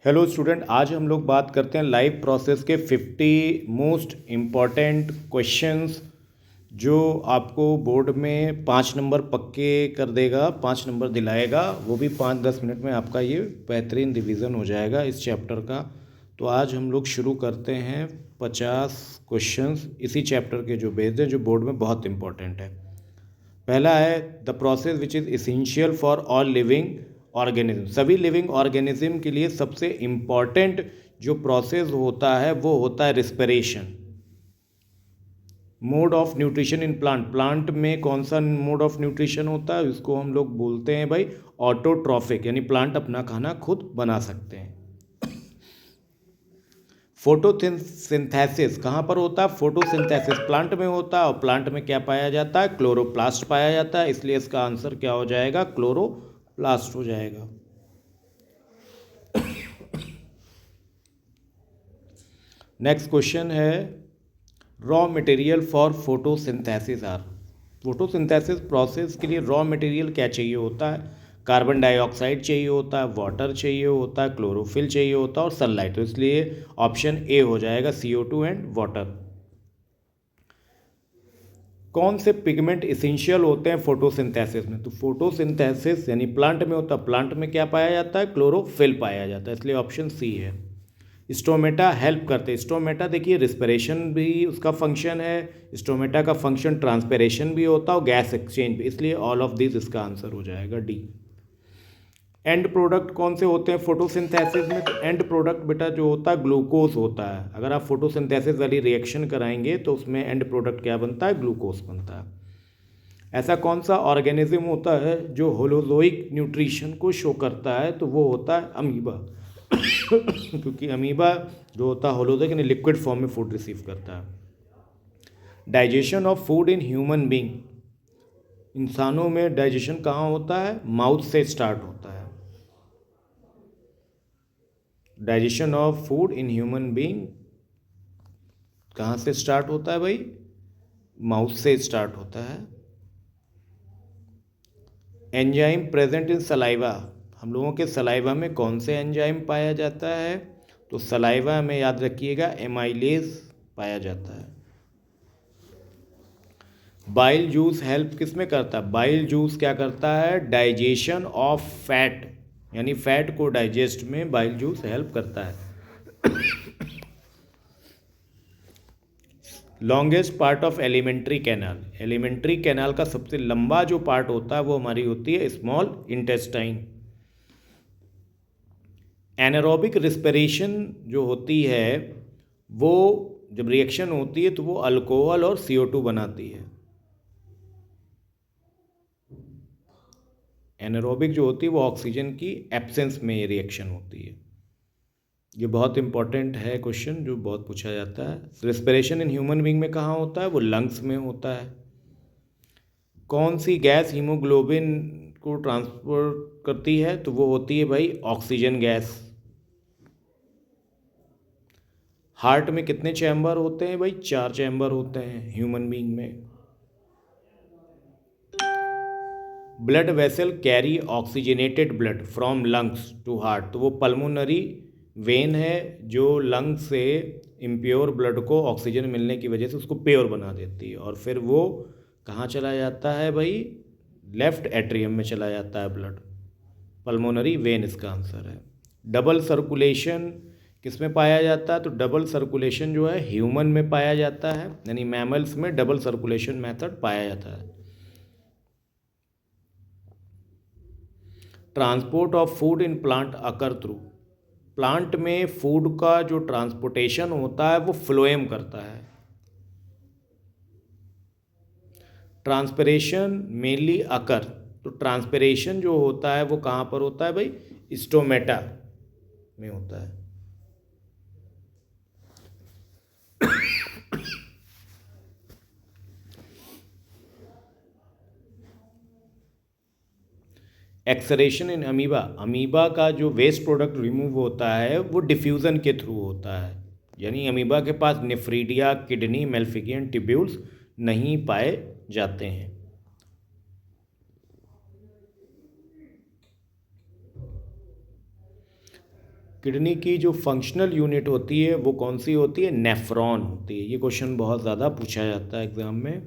Hello student, आज हम लोग बात करते हैं लाइफ प्रोसेस के 50 मोस्ट इम्पॉर्टेंट क्वेश्चंस जो आपको बोर्ड में 5 नंबर पक्के कर देगा, 5 नंबर दिलाएगा, वो भी 5-10 मिनट में आपका ये बेहतरीन रिवीजन हो जाएगा इस चैप्टर का। तो आज हम लोग शुरू करते हैं 50 क्वेश्चंस इसी चैप्टर के जो बेस्ड हैं, जो बोर्ड में बहुत इंपॉर्टेंट है। पहला है the process which is essential for all living organism. सभी लिविंग ऑर्गेनिज्म के लिए सबसे इम्पॉर्टेंट जो प्रोसेस होता है वो होता है respiration. Mode of nutrition in plant, plant में कौन सा मोड ऑफ न्यूट्रिशन होता है, इसको हम लोग बोलते हैं भाई ऑटोट्रॉफिक, यानी प्लांट अपना खाना खुद बना सकते हैं। फोटोसिंथेसिस कहाँ पर होता है? फोटोसिंथेसिस प्लांट में होता है, और प्लांट में क्या पाया जाता है? क्लोरोप्लास्ट पाया जाता है, इसलिए इसका आंसर क्या हो जाएगा? क्लोरोप्लास्ट हो जाएगा। नेक्स्ट क्वेश्चन है raw material for photosynthesis are. Photosynthesis process के लिए रॉ मटेरियल क्या चाहिए होता है? कार्बन डाइऑक्साइड चाहिए होता है, वाटर चाहिए होता है, क्लोरोफिल चाहिए होता है और सनलाइट। तो इसलिए ऑप्शन ए हो जाएगा CO2 एंड वाटर। कौन से पिगमेंट इसेंशियल होते हैं फोटोसिंथेसिस में? तो फोटोसिंथेसिस यानी प्लांट में होता है, प्लांट में क्या पाया जाता है? क्लोरोफिल पाया जाता है, इसलिए ऑप्शन सी है। स्टोमेटा हेल्प करते हैं, स्टोमेटा देखिए रिस्पिरेशन भी उसका फंक्शन है, स्टोमेटा का फंक्शन ट्रांसपेरेशन भी होता है और गैस एक्सचेंज भी, इसलिए ऑल ऑफ दिस इसका आंसर हो जाएगा डी। एंड प्रोडक्ट कौन से होते हैं फोटोसिंथेसिस में? तो एंड प्रोडक्ट बेटा जो होता है ग्लूकोज होता है। अगर आप फोटोसिंथेसिस वाली रिएक्शन कराएंगे तो उसमें एंड प्रोडक्ट क्या बनता है? ग्लूकोज बनता है। ऐसा कौन सा ऑर्गेनिज्म होता है जो होलोजोइक न्यूट्रिशन को शो करता है? तो वो होता है अमीबा क्योंकि अमीबा जो होता है होलोजोइक यानी लिक्विड फॉर्म में फूड रिसीव करता है। Digestion of food in human being, इंसानों में डाइजेशन कहाँ होता है? माउथ से स्टार्ट होता है। Digestion of food in human being कहाँ से स्टार्ट होता है भाई? माउथ से स्टार्ट होता है। एंजाइम प्रेजेंट इन सलाइवा, हम लोगों के सलाइवा में कौन से एंजाइम पाया जाता है? तो सलाइवा में याद रखिएगा एमाइलेज पाया जाता है। बाइल जूस हेल्प किस में करता है? बाइल जूस क्या करता है? डाइजेशन ऑफ फैट, यानी फैट को डाइजेस्ट में बाइल जूस हेल्प करता है। Longest part of alimentary canal, alimentary canal का सबसे लंबा जो पार्ट होता है वो हमारी होती है स्मॉल इंटेस्टाइन। एनारोबिक रिस्पिरेशन जो होती है वो जब रिएक्शन होती है तो वो अल्कोहल और CO2 बनाती है। एनारोबिक जो होती है वो ऑक्सीजन की एब्सेंस में ये रिएक्शन होती है। ये बहुत इंपॉर्टेंट है क्वेश्चन जो बहुत पूछा जाता है। रिस्पिरेशन इन ह्यूमन बीइंग में कहाँ होता है? वो लंग्स में होता है। कौन सी गैस हीमोग्लोबिन को ट्रांसपोर्ट करती है? तो वो होती है भाई ऑक्सीजन गैस। हार्ट में कितने चैम्बर होते हैं भाई? 4 चैम्बर होते हैं ह्यूमन बीइंग में। Blood vessel carry oxygenated blood from lungs to heart, तो वो पल्मोनरी वेन है जो लंग से इम्प्योर ब्लड को ऑक्सीजन मिलने की वजह से उसको प्योर बना देती है, और फिर वो कहाँ चला जाता है भाई? लेफ्ट एट्रियम में चला जाता है ब्लड। पल्मोनरी वेन इसका आंसर है। डबल सर्कुलेशन किस में पाया जाता है? तो डबल सर्कुलेशन जो है ह्यूमन में पाया जाता है, यानी मैमल्स में डबल सर्कुलेशन मेथड पाया जाता है। Transport of food in plant occur through, plant में फूड का जो ट्रांसपोर्टेशन होता है वो फ्लोएम करता है। ट्रांसपिरेशन मेनली अकर, तो ट्रांसपिरेशन जो होता है वो कहाँ पर होता है भाई? स्टोमेटा में होता है। एक्सरेशन इन अमीबा, अमीबा का जो वेस्ट प्रोडक्ट रिमूव होता है वो डिफ्यूज़न के थ्रू होता है, यानी अमीबा के पास नेफ्रीडिया, किडनी, मेल्फिगियन ट्यूब्यूल्स नहीं पाए जाते हैं। किडनी की जो फंक्शनल यूनिट होती है वो कौन सी होती है? नेफ्रॉन होती है। ये क्वेश्चन बहुत ज़्यादा पूछा जाता है एग्जाम में।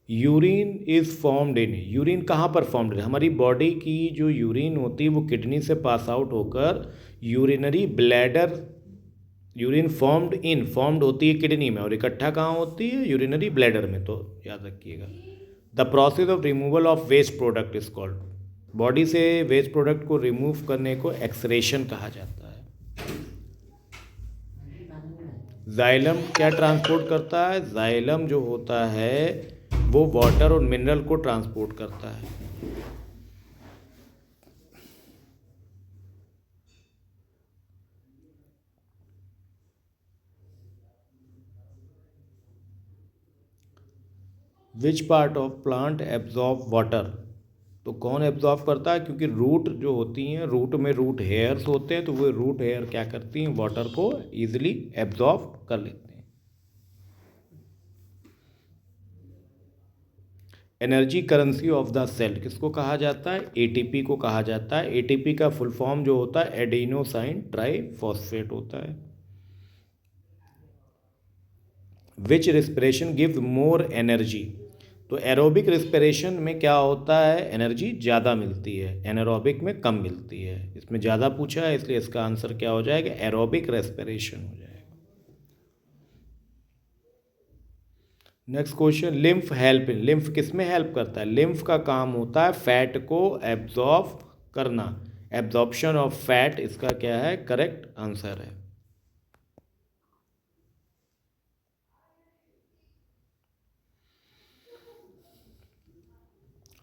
Urine is formed in, urine कहाँ पर फॉर्म्ड है? हमारी बॉडी की जो यूरिन होती है वो किडनी से पास आउट होकर यूरिनरी ब्लैडर, यूरिन फॉर्म्ड होती है किडनी में और इकट्ठा कहाँ होती है? यूरिनरी ब्लैडर में। तो याद रखिएगा। The process of removal of waste product is called, body से वेस्ट प्रोडक्ट को रिमूव करने को एक्सक्रेशन कहा जाता है। जाइलम क्या ट्रांसपोर्ट करता है? जाइलम जो होता है वो वाटर और मिनरल को ट्रांसपोर्ट करता है। विच part of plant absorb water, तो कौन एब्जॉर्ब करता है? क्योंकि रूट जो होती हैं, रूट में रूट हेयर्स होते हैं, तो वो रूट हेयर क्या करती हैं? वाटर को ईजिली एब्जॉर्ब कर लेते हैं। Energy currency of the cell किसको कहा जाता है? एटीपी को कहा जाता है। एटीपी का फुल फॉर्म जो होता है एडिनोसाइन ट्राइफॉस्फेट होता है। विच रिस्पिरेशन गिव मोर एनर्जी, तो एरोबिक रिस्पिरेशन में क्या होता है? एनर्जी ज़्यादा मिलती है, एनारोबिक में कम मिलती है। इसमें ज़्यादा पूछा है इसलिए इसका आंसर क्या हो जाएगा? एरोबिक रेस्पिरेशन हो जाएगा। Next question, lymph help, lymph किस में हेल्प करता है? लिम्फ का काम होता है फैट को एब्जॉर्ब करना। एब्जॉर्प्शन ऑफ फैट इसका क्या है? करेक्ट आंसर है।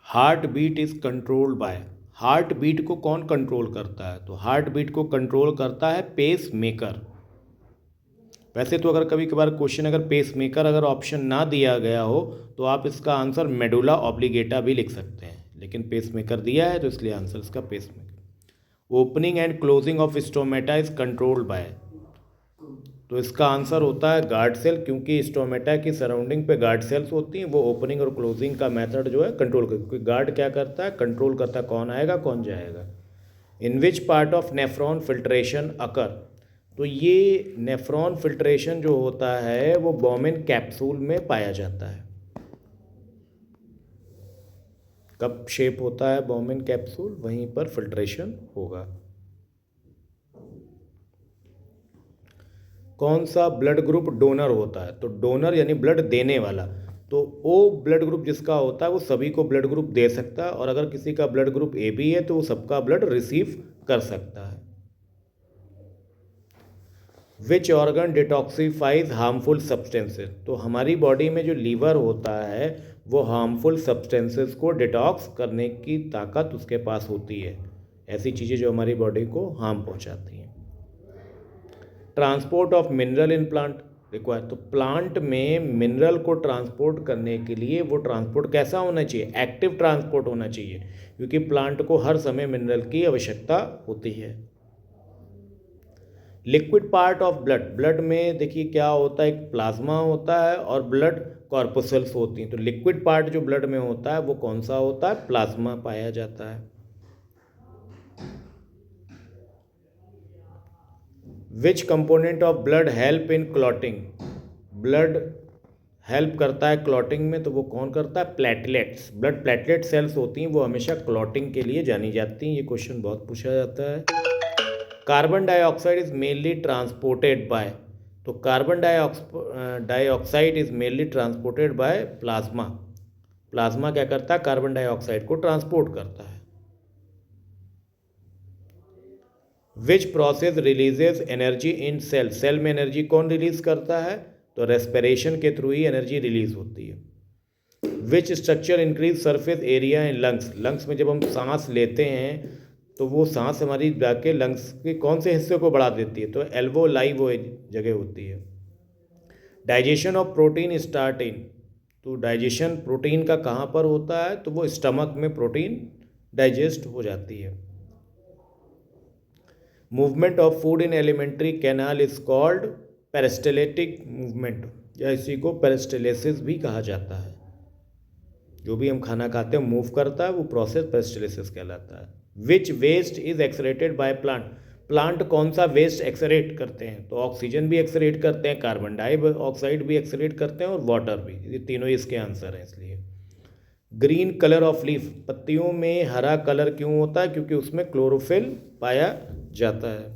Heart beat is controlled by, heart beat को कौन कंट्रोल करता है? तो हार्ट बीट को कंट्रोल करता है पेस मेकर। वैसे तो अगर कभी कभार क्वेश्चन अगर पेस मेकर अगर ऑप्शन ना दिया गया हो तो आप इसका आंसर मेडुला ऑब्लिगेटा भी लिख सकते हैं, लेकिन पेस मेकर दिया है तो इसलिए आंसर इसका pacemaker. Opening and closing of stomata is controlled by, तो इसका आंसर होता है गार्ड सेल, क्योंकि स्टोमेटा की सराउंडिंग पे गार्ड सेल्स होती हैं, वो ओपनिंग और क्लोजिंग का मेथड जो है कंट्रोल कर, क्योंकि गार्ड क्या करता है? कंट्रोल करता है कौन आएगा कौन जाएगा। In which part of nephron filtration occur, तो ये नेफ्रॉन फिल्ट्रेशन जो होता है वो बोमेन कैप्सूल में पाया जाता है। कप शेप होता है बोमेन कैप्सूल, वहीं पर फिल्ट्रेशन होगा। कौन सा ब्लड ग्रुप डोनर होता है? तो डोनर यानी ब्लड देने वाला, तो ओ ब्लड ग्रुप जिसका होता है वो सभी को ब्लड ग्रुप दे सकता है, और अगर किसी का ब्लड ग्रुप ए बी है तो वो सबका ब्लड रिसीव कर सकता है। विच ऑर्गन डिटॉक्सीफाइज हार्मफुल सब्सटेंसेस, तो हमारी बॉडी में जो लीवर होता है वो हार्मफुल सब्सटेंसेस को डिटॉक्स करने की ताकत उसके पास होती है, ऐसी चीज़ें जो हमारी बॉडी को हार्म पहुंचाती हैं। Transport of mineral in plant require, तो प्लांट में मिनरल को ट्रांसपोर्ट करने के लिए वो ट्रांसपोर्ट कैसा होना चाहिए? एक्टिव ट्रांसपोर्ट होना चाहिए, क्योंकि प्लांट को हर समय मिनरल की आवश्यकता होती है। Liquid part of blood, blood में देखिए क्या होता है? एक प्लाज्मा होता है और ब्लड कॉर्पोसल्स होती हैं, तो लिक्विड पार्ट जो ब्लड में होता है वो कौन सा होता है? प्लाज्मा पाया जाता है। विच component of blood help in clotting, blood help करता है क्लॉटिंग में, तो वो कौन करता है? प्लेटलेट्स, ब्लड प्लेटलेट सेल्स होती हैं वो हमेशा क्लॉटिंग के लिए जानी जाती हैं। ये क्वेश्चन बहुत पूछा जाता है। Carbon dioxide is mainly transported by, तो carbon dioxide is mainly transported by plasma, plasma क्या करता है? कार्बन डाइऑक्साइड को ट्रांसपोर्ट करता है। Which process releases energy in cell, cell में एनर्जी कौन रिलीज करता है? तो रेस्पिरेशन के थ्रू ही एनर्जी रिलीज होती है। Which structure increase surface area in lungs, lungs में जब हम सांस लेते हैं तो वो सांस हमारी जाके लंग्स के कौन से हिस्से को बढ़ा देती है? तो एल्वोलाई वो जगह होती है। Digestion of protein start in, तो डाइजेशन प्रोटीन का कहाँ पर होता है? तो वो स्टमक में प्रोटीन डाइजेस्ट हो जाती है। Movement of food in alimentary canal is called peristaltic movement, या इसी को पेरिस्टाल्सिस भी कहा जाता है। जो भी हम खाना खाते हैं मूव करता है, वो प्रोसेस पेरिस्टालिसिस कहलाता है। Which waste is excreted by plant, plant कौन सा वेस्ट एक्सरेट करते हैं? तो ऑक्सीजन भी एक्सरेट करते हैं, कार्बन डाइऑक्साइड भी एक्सरेट करते हैं और वाटर भी, ये तीनों इसके आंसर हैं। इसलिए ग्रीन कलर ऑफ लीफ, पत्तियों में हरा कलर क्यों होता है? क्योंकि उसमें क्लोरोफिल पाया जाता है।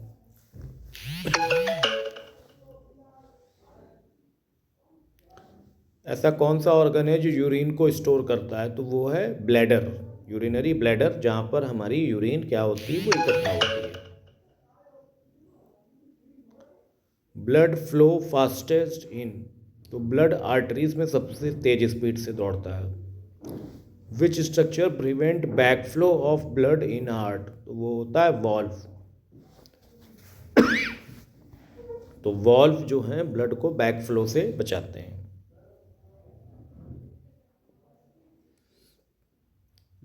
ऐसा कौन सा ऑर्गन है जो यूरिन को स्टोर करता है? तो वो है ब्लैडर, यूरिनरी ब्लैडर, जहाँ पर हमारी यूरिन क्या होती है, वो इकट्ठा होती है। ब्लड फ्लो फास्टेस्ट इन, तो ब्लड आर्टरीज में सबसे तेज स्पीड से दौड़ता है। Which structure prevent back flow of blood in heart? तो वो होता है वॉल्व। तो वॉल्व जो हैं ब्लड को बैक फ्लो से बचाते हैं।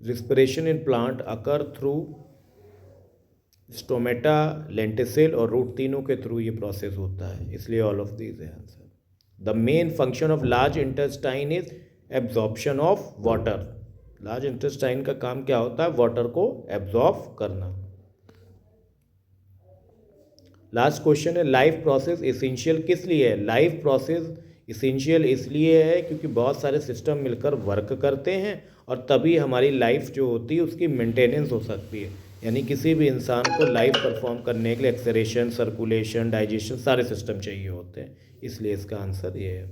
Respiration in plant occur through stomata, lenticel और रूट, तीनों के थ्रू ये प्रोसेस होता है, इसलिए ऑल ऑफ दीज है answer. The main function of large intestine is absorption of water, large intestine का काम क्या होता है? वाटर को एब्जॉर्ब करना। लास्ट क्वेश्चन है, लाइफ प्रोसेस इसेंशियल किस लिए है? लाइफ प्रोसेस इसेंशियल इसलिए है क्योंकि बहुत सारे सिस्टम मिलकर वर्क करते हैं और तभी हमारी लाइफ जो होती है उसकी मेंटेनेंस हो सकती है। यानी किसी भी इंसान को लाइफ परफॉर्म करने के लिए एक्सरेशन, सर्कुलेशन, डाइजेशन सारे सिस्टम चाहिए होते हैं, इसलिए इसका आंसर ये है।